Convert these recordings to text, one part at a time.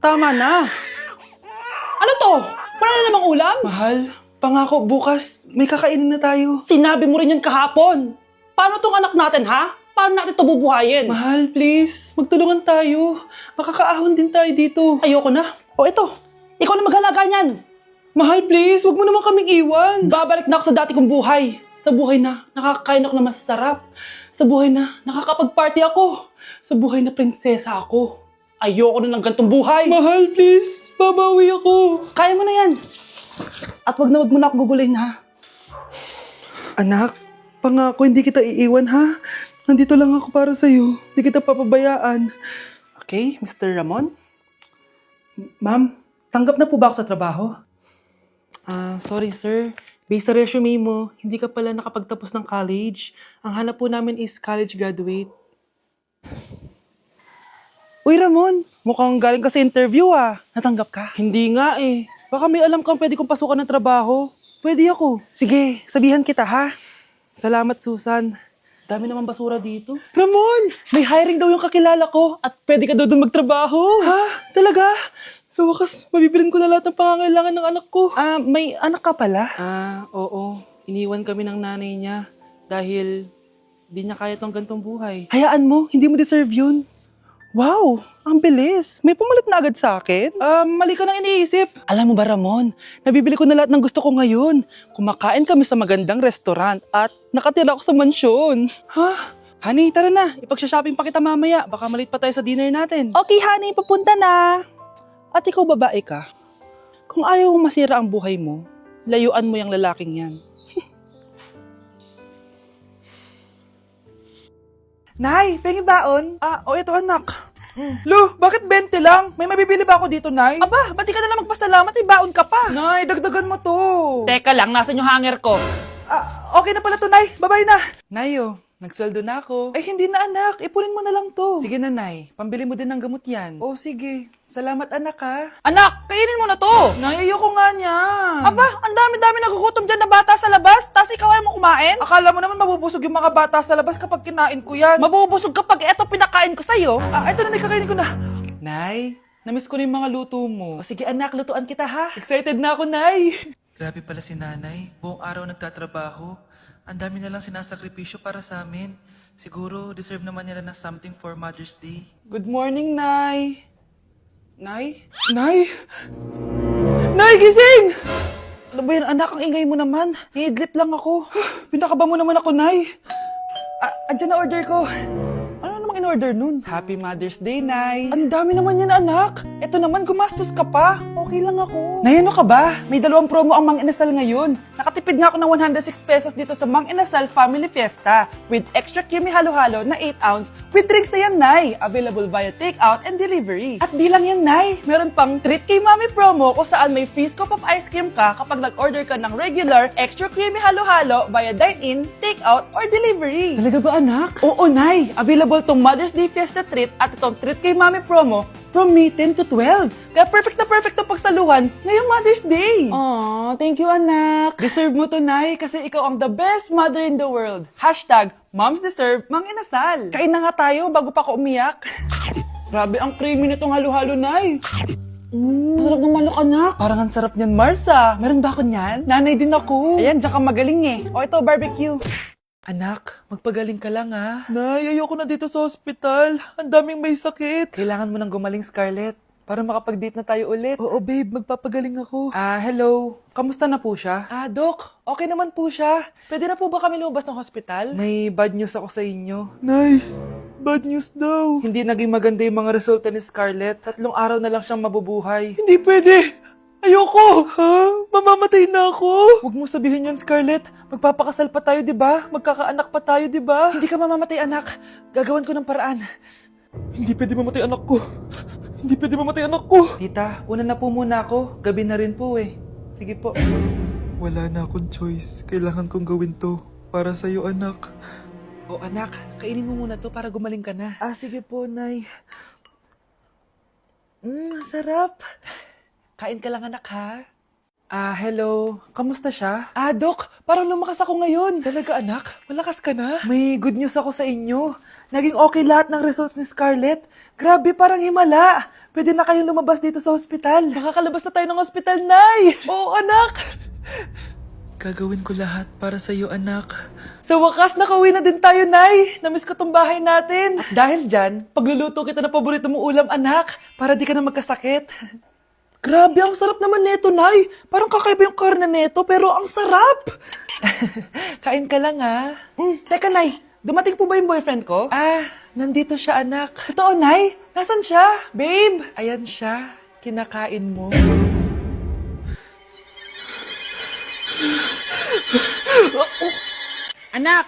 tama na. Ano to? Wala na namang ulam? Mahal, pangako bukas may kakainin na tayo. Sinabi mo rin yan kahapon. Paano tong anak natin, ha? Paano natin ito bubuhayin? Mahal, please, magtulungan tayo. Makakaahon din tayo dito. Ayoko na. O ito, ikaw na maghalaga niyan. Mahal, please, wag mo naman kaming iwan. Babalik na ako sa dati kong buhay. Sa buhay na nakakakain ako na masarap. Sa buhay na nakakapag-party ako. Sa buhay na prinsesa ako. Ayoko na ng gantong buhay. Mahal, please, babawi ako. Kaya mo na yan. At wag na ako gugulin, ha? Anak, pangako hindi kita iiwan ha. Nandito lang ako para sa'yo. Hindi kita papabayaan. Okay, Mr. Ramon? Ma'am, tanggap na po ba ako sa trabaho? Sorry sir. Based sa resume mo, hindi ka pala nakapagtapos ng college. Ang hanap po namin is college graduate. Uy Ramon, mukhang galing ka sa interview ah. Natanggap ka? Hindi nga eh. Baka may alam kang pwede kong pasukan ng trabaho. Pwede ako. Sige, sabihan kita ha. Salamat Susan. Dami naman basura dito. Ramon! May hiring daw yung kakilala ko at pwede ka daw doon magtrabaho. Ha? Talaga? Sa wakas, mabibilin ko na lahat ng pangangailangan ng anak ko. May anak ka pala? Oo. Iniwan kami ng nanay niya dahil di niya kaya tong gantong buhay. Hayaan mo, hindi mo deserve yun. Wow, ang bilis. May pumalit na agad sa akin. Mali ka nang iniisip. Alam mo ba Ramon, nabibili ko na lahat ng gusto ko ngayon. Kumakain kami sa magandang restaurant at nakatira ako sa mansyon. Ha? Honey, tara na. Ipag-shopping pa kita mamaya. Baka malit pa tayo sa dinner natin. Okay honey, papunta na. At ikaw babae ka. Kung ayaw mong masira ang buhay mo, layuan mo yung lalaking yan. Nay, pengi baon? Ito anak. Lo, bakit 20 lang? May mabibili ba ako dito, Nay? Aba, ba't di ka na lang magpasalamat? May baon ka pa. Nay, dagdagan mo to. Teka lang, nasan yung hanger ko? Okay na pala to, Nay. Babay na. Nayo, nagsweldo na ako. Ay, hindi na anak. Ipunin mo na lang to. Sige na, Nay. Pambili mo din ng gamot yan. Oh, sige. Salamat, anak, ha. Anak, kainin mo na to. Nay, ayoko nga niyan. Aba, ang dami-dami nagugutom dyan na bata sa labas, tas ikaw ay mo kumain? Akala mo naman mabubusog yung mga bata sa labas kapag kinain ko yan. Mabubusog kapag eto pinakain ko sa'yo. Ito na, Nay, kakainin ko na. Nay, namiss ko na yung mga luto mo. O sige, anak, lutuan kita, ha. Excited na ako, Nay. Grabe pala si nanay. Buong araw nagtatrabaho. Ang dami na lang sinasakripisyo para sa amin. Siguro, deserve naman nila ng something for Mother's Day. Good morning, Nay. Nay? Nay? Nay, gising! Ano ba yan, anak? Ang ingay mo naman. Iidlip lang ako. Pinakaba mo naman ako, Nay. Andyan na order ko. Ano namang in-order nun? Happy Mother's Day, Nay. Ang dami naman yan, anak. Ito naman, gumastos ka pa. Okay lang ako. Nay, ano ka ba? May 2 promo ang Mang Inasal ngayon. Nakatipid nga ako ng 106 pesos dito sa Mang Inasal Family Fiesta with extra creamy halo-halo na 8 ounce with drinks na yan, Nay. Available via takeout and delivery. At di lang yan, Nay. Meron pang Treat Kay Mami promo kung saan may free scoop of ice cream ka kapag nag-order ka ng regular extra creamy halo-halo via dine-in, takeout, or delivery. Talaga ba, anak? Oo, Nay. Available tong Mother's Day Fiesta Treat at itong Treat Kay Mami promo from May 10 to 12. Kaya perfect na pagsaluhan ngayong Mother's Day. Aw, thank you anak. Deserve mo to, Nay, kasi ikaw ang the best mother in the world. #Moms deserve Mang Inasal. Kain na nga tayo bago pa ako umiyak. Grabe ang creamy nitong halo-halo, Nay. Masarap ng manok anak. Parang ang sarap niyan, Marsa. Meron ba ako niyan? Nanay din ako. Ayan, diyan ka magaling eh. O ito, barbecue. Anak, magpagaling ka lang ha. Nay, ayoko na dito sa ospital. Ang daming may sakit. Kailangan mo nang gumaling, Scarlett. Para makapag-date na tayo ulit. Oo, babe. Magpapagaling ako. Hello. Kamusta na po siya? Doc. Okay naman po siya. Pwede na po ba kami lumabas ng hospital? May bad news ako sa inyo. Nay, bad news daw. Hindi naging maganda yung mga resulta ni Scarlett. 3 araw na lang siyang mabubuhay. Hindi pwede! Ayoko! Ha? Mamamatay na ako! Huwag mo sabihin yan, Scarlett. Magpapakasal pa tayo, di ba? Magkakaanak pa tayo, di ba? Hindi ka mamamatay, anak. Gagawan ko ng paraan. Hindi pwede mamatay anak ko. Hindi pwede mamatay anak ko. Tita, una na po muna ako. Gabi na rin po eh. Sige po. Wala na akong choice. Kailangan kong gawin to. Para sa'yo, anak. O anak, kainin mo muna to para gumaling ka na. Sige po, Nay. Sarap. Kain ka lang, anak, ha? Hello. Kamusta siya? Dok, parang lumakas ako ngayon. Talaga, anak? Malakas ka na? May good news ako sa inyo. Naging okay lahat ng results ni Scarlett. Grabe, parang himala. Pwede na kayong lumabas dito sa ospital. Makakalabas na tayo ng ospital, Nay! Oo, anak! Gagawin ko lahat para sa iyo, anak. Sa wakas, nakauwi na din tayo, Nay. Namiss ko tong bahay natin. At dahil dyan, pagluluto kita ng paborito mong ulam, anak, para di ka na magkasakit. Grabe, ang sarap naman neto, Nay. Parang kakaiba yung karne neto, pero ang sarap. Kain ka lang, ha? Teka, Nay. Dumating po ba yung boyfriend ko? Ah, nandito siya, anak. Totoo, Nay? Nasaan siya? Babe! Ayan siya. Kinakain mo. Anak!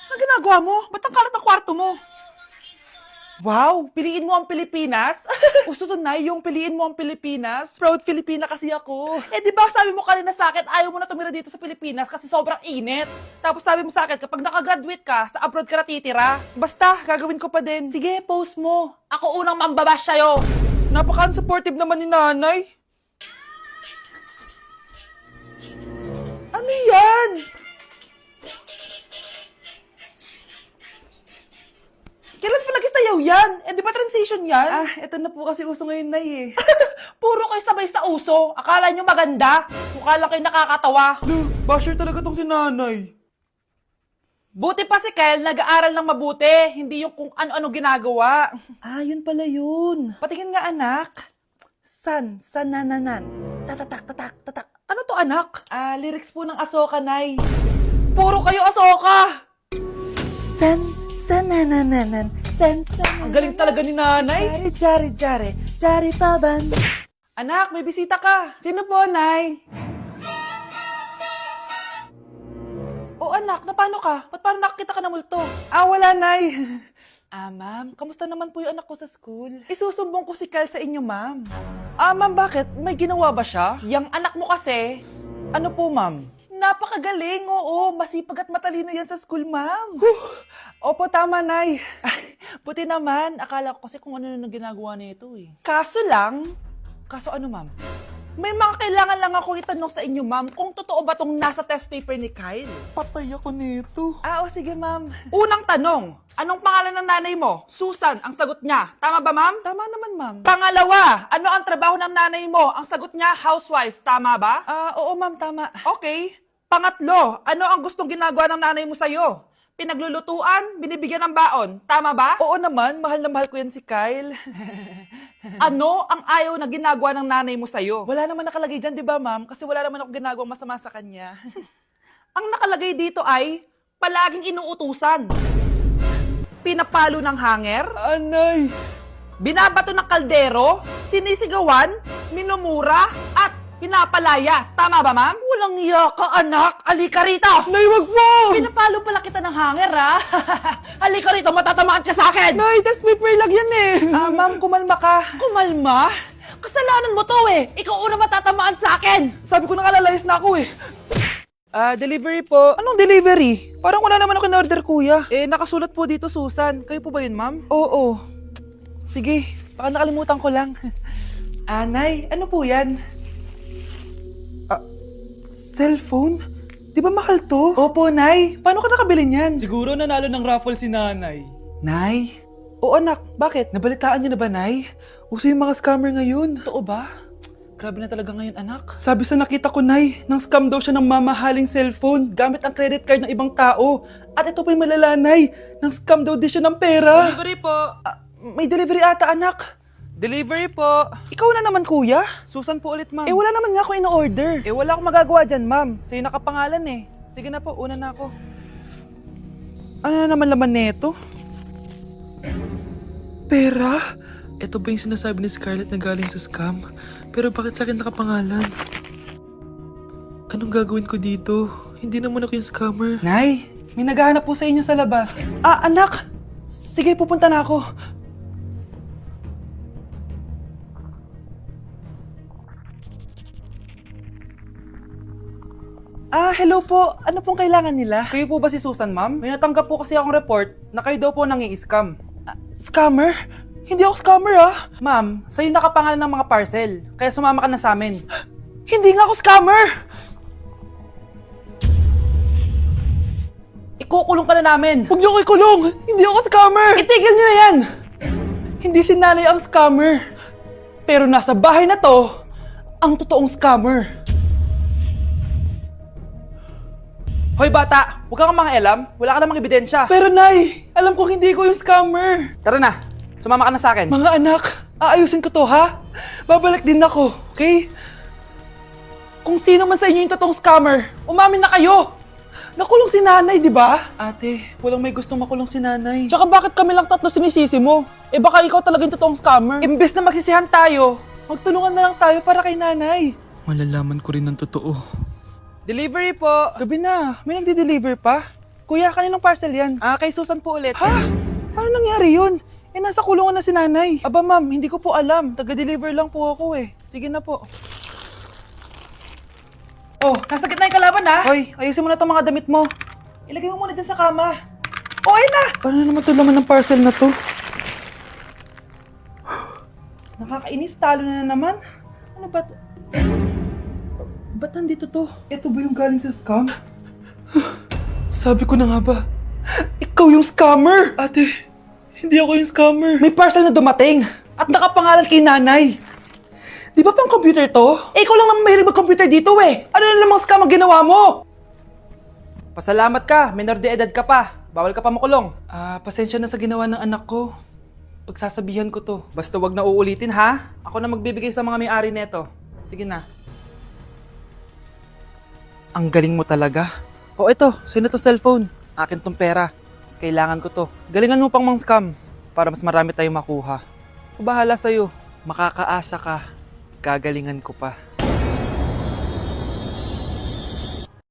Ano ginagawa mo? Ba't ang kalat ng kwarto mo? Wow, piliin mo ang Pilipinas? Gusto to, Nay, yung piliin mo ang Pilipinas? Proud Filipina kasi ako. Eh, di ba sabi mo kanina sa akin, ayaw mo na tumira dito sa Pilipinas kasi sobrang init. Tapos sabi mo sa akin, kapag nakagraduate ka, sa abroad ka na titira. Basta, gagawin ko pa din. Sige, post mo. Ako unang mambabash sa'yo. Napaka-supportive naman ni Nanay. Ano yan? Kailan pa lagi sayaw yan? Eh, di ba transition yan? Ah, eto na po kasi uso ngayon, Nay, eh. Puro kayo sabay sa uso. Akala nyo maganda. Mukha lang kayo nakakatawa. Basher talaga tong si Nanay. Buti pa si Kyle, nag-aaral ng mabuti. Hindi yung kung ano-ano ginagawa. Ah, yun pala yun. Patingin nga, anak. Sanananan. Tatak. Ano to, anak? Ah, lyrics po ng Asoka, Nay. Puro kayo Asoka! Sanananan. Ang galing talaga ni Nanay. Jari paban. Anak, may bisita ka. Sino po, Nay? Oh, anak, napano ka? Ba't parang nakakita ka na multo? Ah, wala, Nay. Ah, ma'am, kamusta naman po yung anak ko sa school? Isusumbong ko si Kyle sa inyo, ma'am. Ah, ma'am, bakit? May ginawa ba siya? Yang anak mo kasi, ano po, ma'am? Napakagaling, oo. Masipag at matalino yan sa school, ma'am. Opo, tama, Nay. Ay, buti naman. Akala ko kasi kung ano na ginagawa nito, eh. Kaso ano, ma'am? May mga kailangan lang ako itanong sa inyo, ma'am, kung totoo ba tong nasa test paper ni Kyle. Patay ako nito. Ah, o sige, ma'am. Unang tanong, anong pangalan ng nanay mo? Susan, ang sagot niya. Tama ba, ma'am? Tama naman, ma'am. Pangalawa, ano ang trabaho ng nanay mo? Ang sagot niya, housewife. Tama ba? Ah, oo, ma'am, tama. Okay. Pangatlo, ano ang gustong ginagawa ng nanay mo sa'yo? Pinaglulutuan, binibigyan ng baon. Tama ba? Oo naman, mahal na mahal ko yan si Kyle. Ano ang ayaw na ginagawa ng nanay mo sa'yo? Wala naman nakalagay dyan, di ba, ma'am? Kasi wala naman ako ginagawang masama sa kanya. Ang nakalagay dito ay palaging inuutusan. Pinapalo ng hanger. Anay! Binabato ng kaldero. Sinisigawan. Minumura. At pinapalayas. Tama ba, ma'am? Walang iya ka, anak. Halika rito. Nay, wag mo! Pinapalo pala kita ng hanger, ha? Halika rito, matatamaan ka sa akin. Nay, test paper lang yan eh! Ah, ma'am, kumalma ka. Kumalma? Kasalanan mo to eh. Ikaw una matatamaan sa akin. Sabi ko nakalayas na ako eh. Ah, delivery po. Anong delivery? Parang wala naman ako in-order, kuya. Eh, nakasulat po dito, Susan. Kayo po ba yun, ma'am? Oo. Sige, baka nakalimutan ko lang. Nay, ano po yan? Cellphone? Di ba mahal to? Opo, Nay. Paano ka nakabili niyan? Siguro nanalo ng raffle si Nanay. Nay? Oo, anak. Bakit? Nabalitaan niyo na ba, Nay? Uso yung mga scammer ngayon. Totoo ba? Grabe na talaga ngayon, anak. Sabi sa nakita ko, Nay, nang scam daw siya ng mamahaling cellphone gamit ang credit card ng ibang tao. At ito pa yung malala, Nay. Nang scam daw din siya ng pera. Delivery po! May delivery ata, anak. Delivery po! Ikaw na naman, kuya. Susan po ulit, ma'am. Eh, wala naman nga ako in-order. Eh, wala akong magagawa dyan, ma'am. Sa'yo nakapangalan eh. Sige na po, una na ako. Ano na naman laman neto? Pera? Ito ba yung sinasabi ni Scarlett na galing sa scam? Pero bakit sa akin nakapangalan? Anong gagawin ko dito? Hindi naman ako yung scammer. Nay, may naghahanap po sa inyo sa labas. Ah, anak! Sige, pupunta na ako. Ah, hello po. Ano pong kailangan nila? Kayo po ba si Susan, ma'am? May natanggap po kasi akong report na kayo daw po nangi-scam. Scammer? Hindi ako scammer, ah. Ma'am, sa'yo nakapangalan ng mga parcel. Kaya sumama ka na sa amin. Hindi nga ako scammer! ikukulong ka na namin. Huwag niyo ko ikulong! Hindi ako scammer! Itigil niyo na yan! Hindi si nanay ang scammer. Pero nasa bahay na to, ang totoong scammer. Hoy bata, huwag kang mga alam. Wala ka namang ebidensya. Pero nay, alam kong hindi ko yung scammer. Tara na, sumama ka na sa akin. Mga anak, aayusin ko to ha? Babalik din ako, okay? Kung sino man sa inyo yung totoong scammer, umamin na kayo! Nakulong si nanay, di ba? Ate, walang may gustong makulong si nanay. Tsaka bakit kami lang tatlo sinisisi mo? Eh baka ikaw talaga yung totoong scammer. Imbes na magsisihan tayo, magtulungan na lang tayo para kay nanay. Malalaman ko rin ng totoo. Delivery po! Gabi na, may nagde-deliver pa? Kuya, kaninong parcel yan? Kay Susan po ulit. Ha? Paano nangyari yun? Eh, nasa kulungan na si nanay. Aba ma'am, hindi ko po alam. Taga-deliver lang po ako eh. Sige na po. Oh, nasa gitna yung kalaban ha? Hoy, ayusin mo na itong mga damit mo. Ilagay mo muna dyan sa kama. Oh, ayun na! Paano naman ito laman ng parcel na to? Nakakainis, talo na naman. Ano ba to? Ba't nandito to? Ito ba yung galing sa scam? Sabi ko na nga ba? Ikaw yung scammer! Ate, hindi ako yung scammer. May parcel na dumating at nakapangalan kay nanay. Di ba pang computer to? Eh, ikaw lang naman mahilig mag-computer dito eh. Ano na namang scam ang ginawa mo? Pasalamat ka, minor de edad ka pa. Bawal ka pa makulong. Pasensya na sa ginawa ng anak ko. Pagsasabihan ko to. Basta wag na uulitin ha. Ako na magbibigay sa mga may-ari neto. Sige na. Ang galing mo talaga. O eto, sino to cellphone? Akin tong pera. Mas kailangan ko to. Galingan mo pang mang-scam para mas marami tayong makuha. Bahala sa'yo. Makakaasa ka. Gagalingan ko pa.